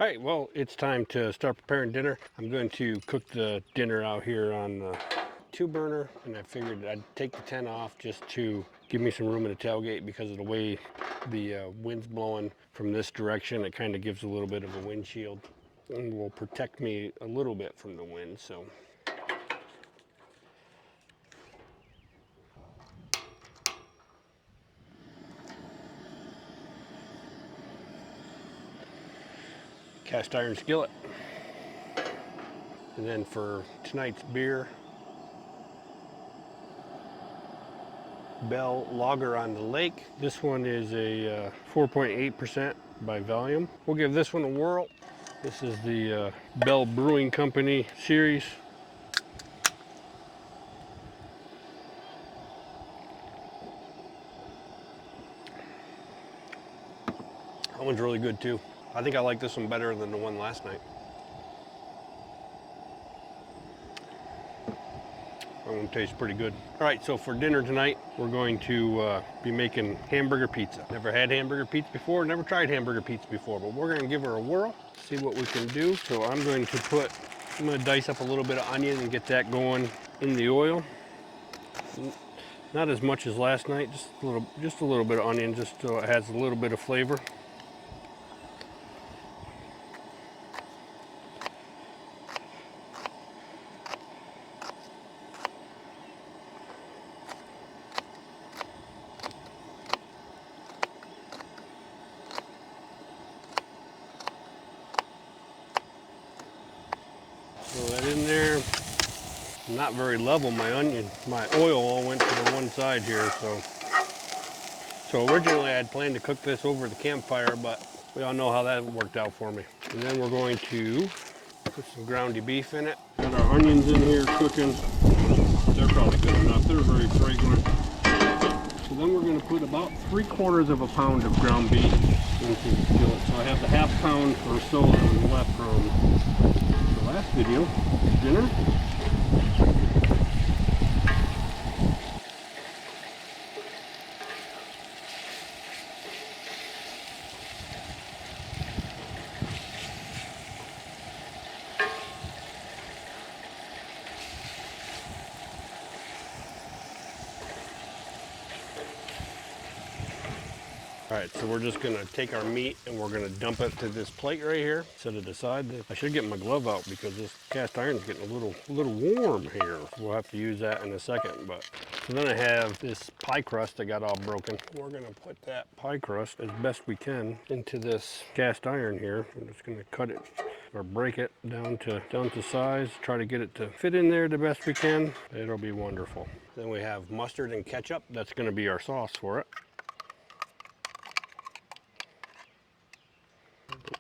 right, well, it's time to start preparing dinner. I'm going to cook the dinner out here on the 2-burner, and I figured I'd take the tent off just to give me some room in the tailgate because of the way the wind's blowing from this direction. It kind of gives a little bit of a windshield and will protect me a little bit from the wind. So cast iron skillet. And then for tonight's beer, Bell Lager on the Lake. This one is a 4.8% by volume. We'll give this one a whirl. This is the Bell Brewing Company series. That one's really good too. I think I like this one better than the one last night. That one tastes pretty good. All right, so for dinner tonight, we're going to be making hamburger pizza. Never had hamburger pizza before, never tried hamburger pizza before, but we're gonna give her a whirl, see what we can do. So I'm gonna dice up a little bit of onion and get that going in the oil. Not as much as last night, just a little bit of onion, just so it has a little bit of flavor. Throw that in there. Not very level, my oil all went to the one side here, so originally I had planned to cook this over the campfire, but we all know how that worked out for me. And then we're going to put some groundy beef in it. Got our onions in here cooking. They're probably good enough. They're very fragrant. So then we're going to put about 3/4 of a pound of ground beef into the skillet. So I have the 1/2 pound or so that was left from the last video, dinner. All right, so we're just gonna take our meat and we're gonna dump it to this plate right here. Set it aside. I should get my glove out because this cast iron is getting a little warm here. We'll have to use that in a second. But so then I have this pie crust that got all broken. We're gonna put that pie crust as best we can into this cast iron here. I'm just gonna cut it or break it down to size. Try to get it to fit in there the best we can. It'll be wonderful. Then we have mustard and ketchup. That's gonna be our sauce for it.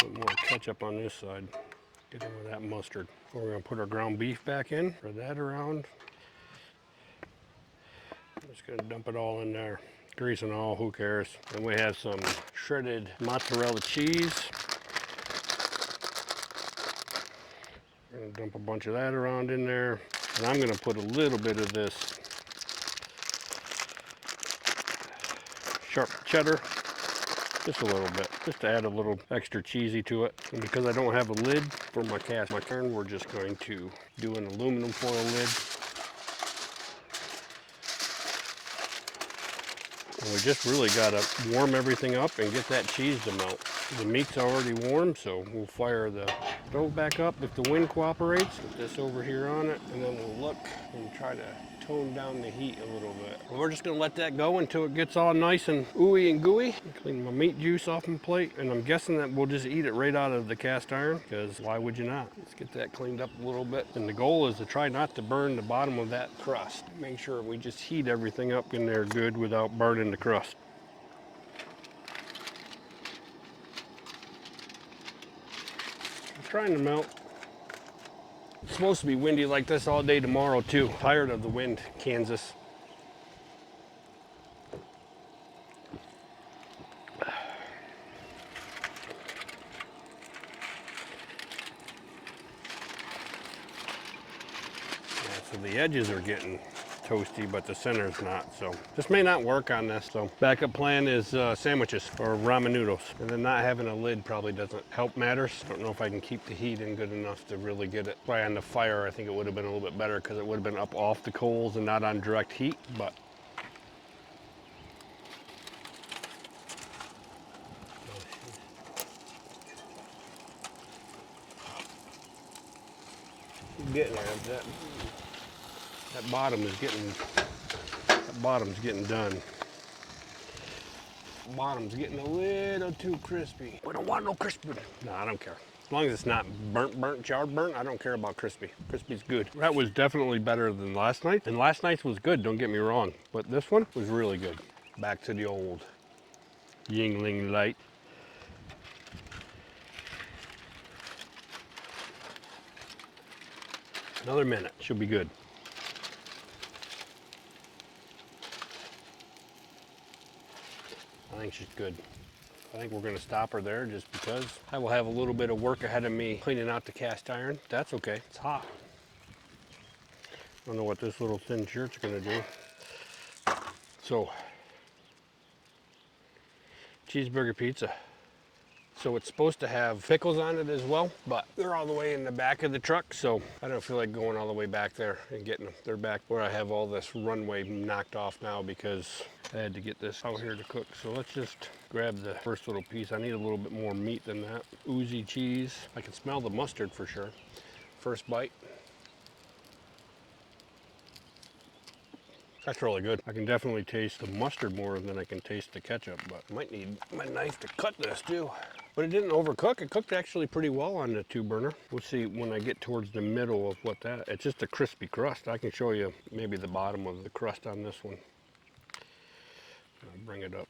Put more ketchup on this side. Get in with that mustard. We're going to put our ground beef back in. Spread that around. I'm just going to dump it all in there. Grease and all, who cares? And we have some shredded mozzarella cheese. We're going to dump a bunch of that around in there. And I'm going to put a little bit of this sharp cheddar. Just a little bit, just to add a little extra cheesy to it. And because I don't have a lid for my cast iron, we're just going to do an aluminum foil lid. And we just really gotta warm everything up and get that cheese to melt. The meat's already warm, so we'll fire the stove back up if the wind cooperates. Put this over here on it, and then we'll look and try to tone down the heat a little bit. And we're just gonna let that go until it gets all nice and ooey and gooey. Clean my meat juice off my plate, and I'm guessing that we'll just eat it right out of the cast iron, because why would you not? Let's get that cleaned up a little bit. And the goal is to try not to burn the bottom of that crust. Make sure we just heat everything up in there good without burning the crust. It's trying to melt. It's supposed to be windy like this all day tomorrow too. Tired of the wind, Kansas. Yeah, so the edges are getting toasty, but the center's not. So this may not work on this. So backup plan is sandwiches or ramen noodles. And then not having a lid probably doesn't help matters. Don't know if I can keep the heat in good enough to really get it. Probably on the fire, I think it would have been a little bit better because it would have been up off the coals and not on direct heat, but getting there. That bottom's getting done. Bottom's getting a little too crispy. We don't want no crispy. No, I don't care. As long as it's not burnt, charred burnt, I don't care about crispy. Crispy's good. That was definitely better than last night. And last night's was good, don't get me wrong. But this one was really good. Back to the old Yingling Light. Another minute, should be good. I think she's good. I think we're gonna stop her there just because I will have a little bit of work ahead of me cleaning out the cast iron. That's okay, it's hot. I don't know what this little thin shirt's gonna do. So, cheeseburger pizza. So it's supposed to have pickles on it as well, but they're all the way in the back of the truck, so I don't feel like going all the way back there and getting them. They're back where I have all this runway knocked off now because I had to get this out here to cook. So let's just grab the first little piece. I need a little bit more meat than that. Oozy cheese. I can smell the mustard for sure. First bite. That's really good. I can definitely taste the mustard more than I can taste the ketchup, but I might need my knife to cut this too. But it didn't overcook. It cooked actually pretty well on the 2-burner. We'll see when I get towards the middle of what that, it's just a crispy crust. I can show you maybe the bottom of the crust on this one. I'll bring it up.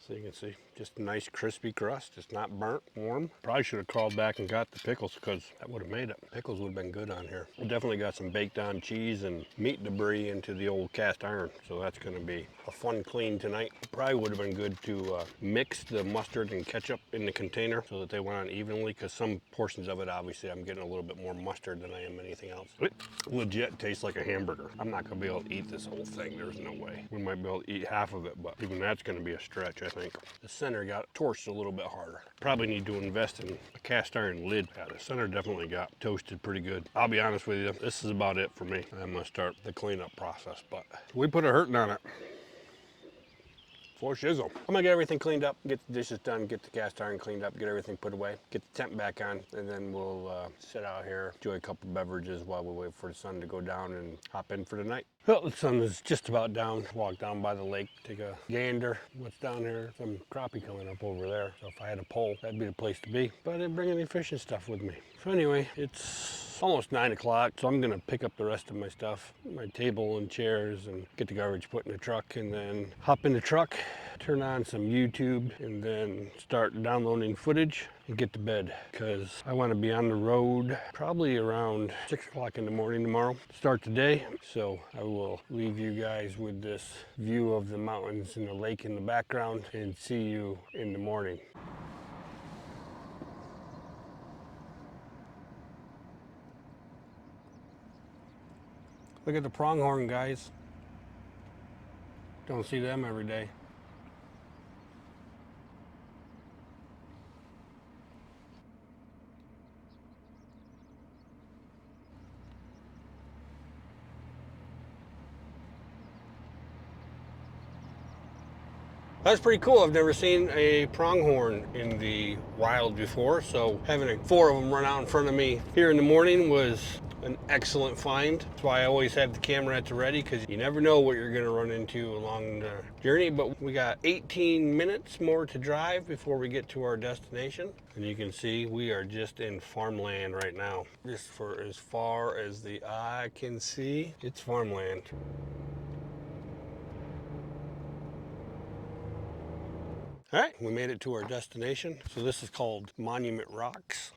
So you can see, just a nice crispy crust. It's not burnt, warm. Probably should have called back and got the pickles because that would have made it. Pickles would have been good on here. We definitely got some baked on cheese and meat debris into the old cast iron. So that's gonna be a fun clean tonight. Probably would have been good to mix the mustard and ketchup in the container so that they went on evenly, because some portions of it, obviously, I'm getting a little bit more mustard than I am anything else. It legit tastes like a hamburger. I'm not gonna be able to eat this whole thing. There's no way. We might be able to eat half of it, but even that's gonna be a stretch, I think. The center got torched a little bit harder. Probably need to invest in a cast iron lid. Yeah, the center definitely got toasted pretty good. I'll be honest with you, this is about it for me. I'm gonna start the cleanup process, but we put a hurting on it. For shizzle. I'm gonna get everything cleaned up, get the dishes done, get the cast iron cleaned up, get everything put away, get the tent back on, and then we'll sit out here, enjoy a couple beverages while we wait for the sun to go down and hop in for the night. Well, the sun is just about down. Walk down by the lake, take a gander. What's down here? Some crappie coming up over there. So if I had a pole, that'd be the place to be. But I didn't bring any fishing stuff with me. So anyway, it's almost 9 o'clock, so I'm gonna pick up the rest of my stuff, my table and chairs, and get the garbage put in the truck, and then hop in the truck, turn on some YouTube, and then start downloading footage and get to bed, because I want to be on the road probably around 6 o'clock in the morning tomorrow. Start the day, so I will leave you guys with this view of the mountains and the lake in the background, and see you in the morning. Look at the pronghorn, guys. Don't see them every day. That's pretty cool. I've never seen a pronghorn in the wild before, so having 4 of them run out in front of me here in the morning was an excellent find. That's why I always have the camera at the ready, because you never know what you're going to run into along the journey. But we got 18 minutes more to drive before we get to our destination. And you can see we are just in farmland right now. Just for as far as the eye can see, it's farmland. All right, we made it to our destination. So this is called Monument Rocks.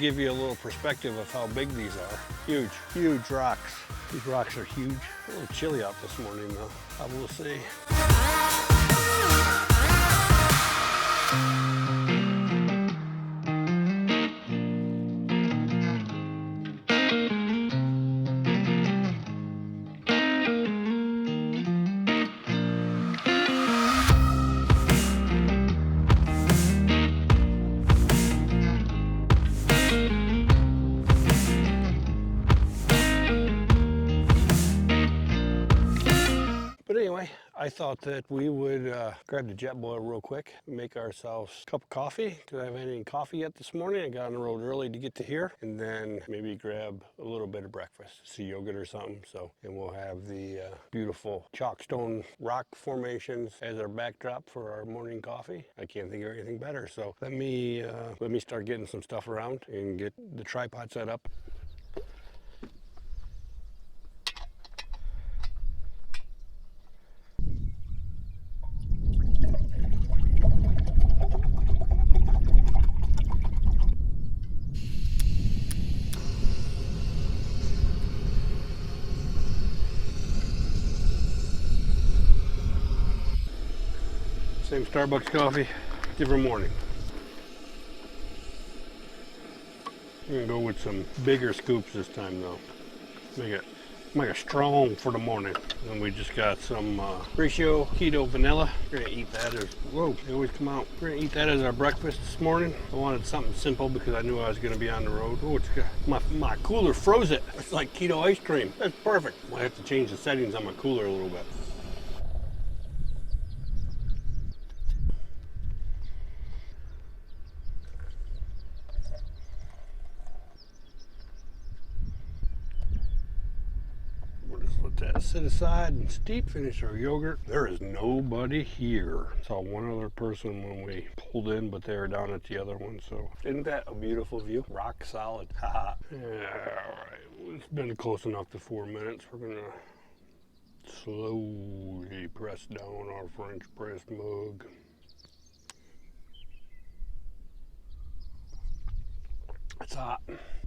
give you a little perspective of how big these are. Huge, huge rocks. These rocks are huge. A little chilly out this morning though. I will see. But anyway, I thought that we would grab the jet boil real quick, make ourselves a cup of coffee. Because I haven't had any coffee yet this morning. I got on the road early to get to here, and then maybe grab a little bit of breakfast, some yogurt or something. So, and we'll have the beautiful chalkstone rock formations as our backdrop for our morning coffee. I can't think of anything better. So let me start getting some stuff around and get the tripod set up. Same Starbucks coffee, different morning. I'm gonna go with some bigger scoops this time though. Make it strong for the morning. And we just got some ratio keto vanilla. We're gonna eat that as, whoa, they always come out. We're gonna eat that as our breakfast this morning. I wanted something simple because I knew I was gonna be on the road. Oh, it's good. My cooler froze it. It's like keto ice cream. That's perfect. I have to change the settings on my cooler a little bit. Let that sit aside and steep, finish our yogurt. There is nobody here. Saw one other person when we pulled in, but they were down at the other one. So isn't that a beautiful view? Rock solid. Haha. Yeah, all right. It's been close enough to 4 minutes. We're gonna slowly press down our French press mug. It's hot,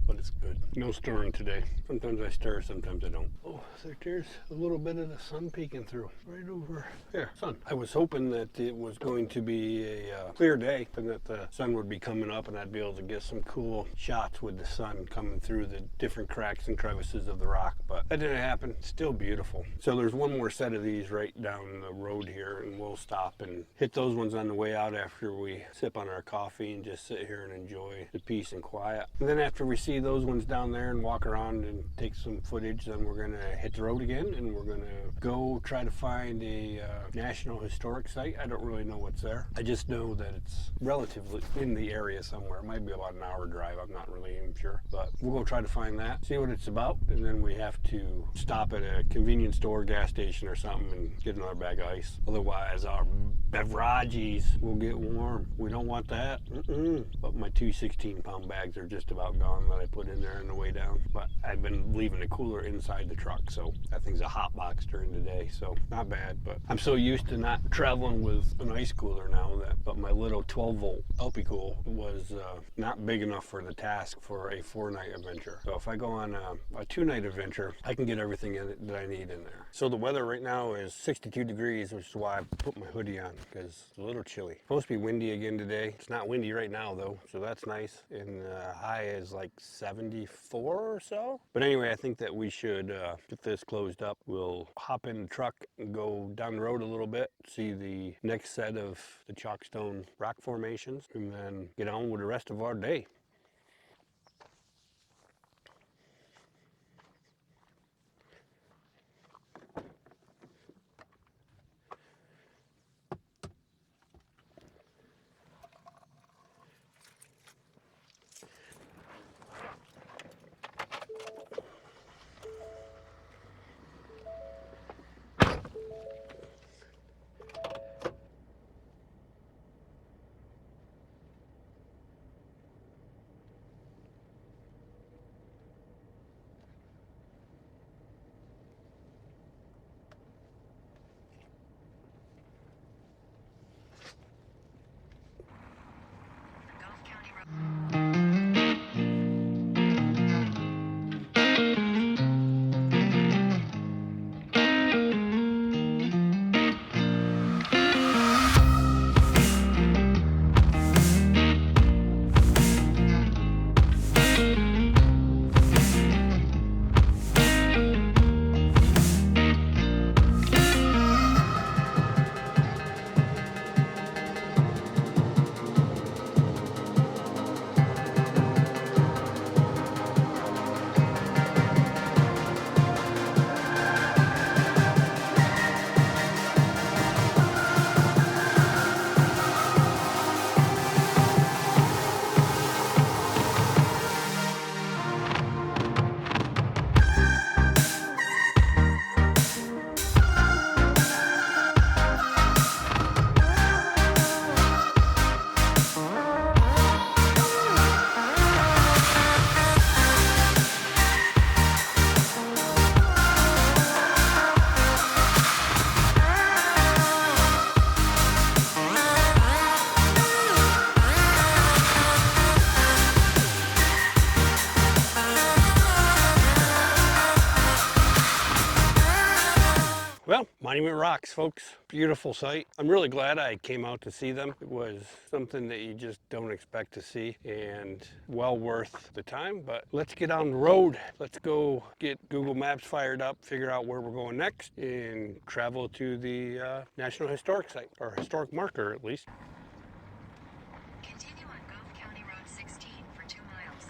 but it's good. No stirring today. Sometimes I stir, sometimes I don't. Oh, there's a little bit of the sun peeking through. Right over there, sun. I was hoping that it was going to be a clear day and that the sun would be coming up and I'd be able to get some cool shots with the sun coming through the different cracks and crevices of the rock, but that didn't happen. Still beautiful. So there's one more set of these right down the road here, and we'll stop and hit those ones on the way out after we sip on our coffee and just sit here and enjoy the peace and quiet. And then after we see those ones down there and walk around and take some footage, then we're gonna hit the road again and we're gonna go try to find a National Historic Site. I don't really know what's there. I just know that it's relatively in the area somewhere. It might be about an hour drive. I'm not really even sure, but we'll go try to find that, see what it's about, and then we have to stop at a convenience store, gas station or something and get another bag of ice. Otherwise, our bev-er-ra-jays will get warm. We don't want that. But my two 16-pound bags are just about gone that I put in there on the way down. But I've been leaving the cooler inside the truck, so that thing's a hot box during the day, so not bad. But I'm so used to not traveling with an ice cooler now but my little 12-volt Cool was not big enough for the task for a 4-night adventure. So if I go on a 2-night adventure, I can get everything in it that I need in there. So the weather right now is 62 degrees, which is why I put my hoodie on because it's a little chilly. Supposed to be windy again today. It's not windy right now though, so that's nice. And high is like 74 or so. But anyway, I think that we should get this closed up. We'll hop in the truck and go down the road a little bit, see the next set of the chalkstone rock formations, and then get on with the rest of our day. Well, Monument Rocks, folks. Beautiful sight. I'm really glad I came out to see them. It was something that you just don't expect to see and well worth the time. But let's get on the road. Let's go get Google Maps fired up, figure out where we're going next, and travel to the National Historic Site, or historic marker at least. Continue on Gove County Road 16 for 2 miles.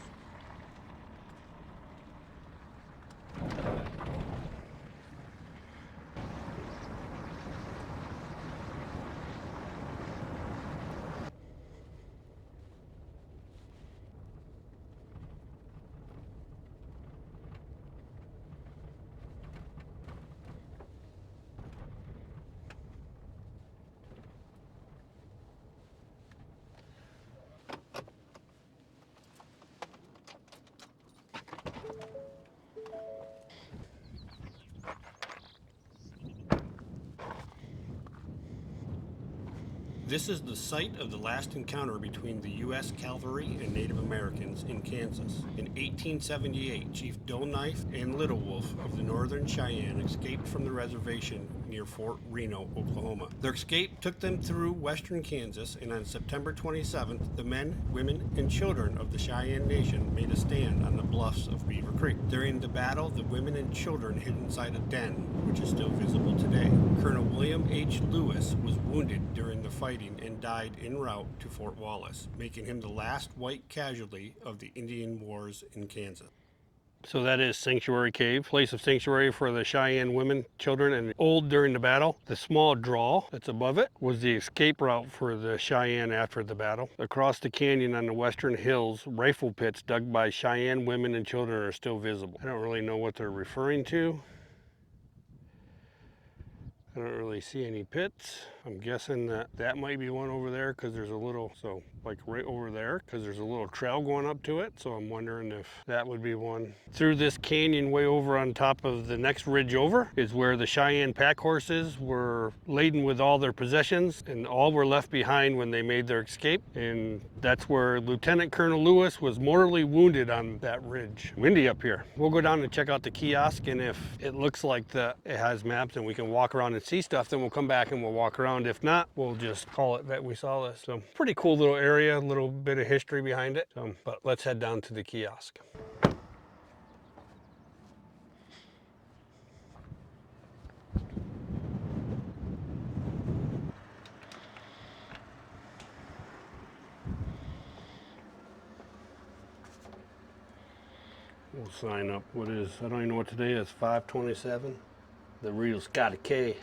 This is the site of the last encounter between the U.S. Calvary and Native Americans in Kansas. In 1878, Chief Doe Knife and Little Wolf of the Northern Cheyenne escaped from the reservation near Fort Reno, Oklahoma. Their escape took them through western Kansas, and on September 27th, the men, women, and children of the Cheyenne Nation made a stand on the bluffs of Beaver Creek. During the battle, the women and children hid inside a den, which is still visible today. Colonel William H. Lewis was wounded during the fighting and died en route to Fort Wallace, making him the last white casualty of the Indian Wars in Kansas. So that is Sanctuary Cave, place of sanctuary for the Cheyenne women, children, and old during the battle. The small draw that's above it was the escape route for the Cheyenne after the battle. Across the canyon on the western hills, rifle pits dug by Cheyenne women and children are still visible. I don't really know what they're referring to. I don't really see any pits. I'm guessing that might be one over there because there's a little, so like right over there, because there's a little trail going up to it. So I'm wondering if that would be one. Through this canyon way over on top of the next ridge over is where the Cheyenne pack horses were laden with all their possessions, and all were left behind when they made their escape. And that's where Lieutenant Colonel Lewis was mortally wounded on that ridge. Windy up here. We'll go down and check out the kiosk, and if it looks like it has maps and we can walk around and see stuff, then we'll come back and we'll walk around. If not, we'll just call it that we saw this. So pretty cool little area, a little bit of history behind it. But let's head down to the kiosk. We'll sign up. What is, I don't even know what today is, 5/27. The reel's got a K.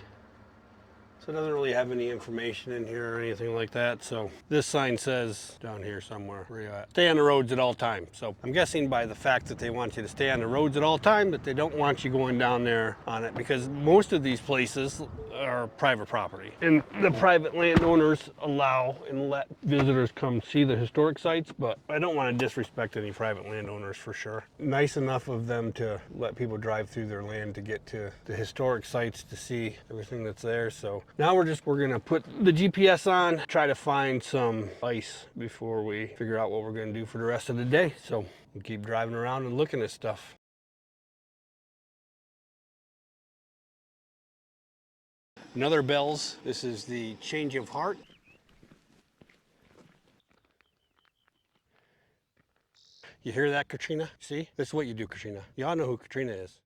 So it doesn't really have any information in here or anything like that. So this sign says down here somewhere, where you at? Stay on the roads at all times. So I'm guessing by the fact that they want you to stay on the roads at all times, that they don't want you going down there on it, because most of these places are private property. And the private landowners allow and let visitors come see the historic sites, but I don't want to disrespect any private landowners for sure. Nice enough of them to let people drive through their land to get to the historic sites to see everything that's there. So now we're gonna put the GPS on, try to find some ice before we figure out what we're gonna do for the rest of the day. So we'll keep driving around and looking at stuff. Another bells. This is the Change of Heart. You hear that, Katrina? See? This is what you do, Katrina. Y'all know who Katrina is.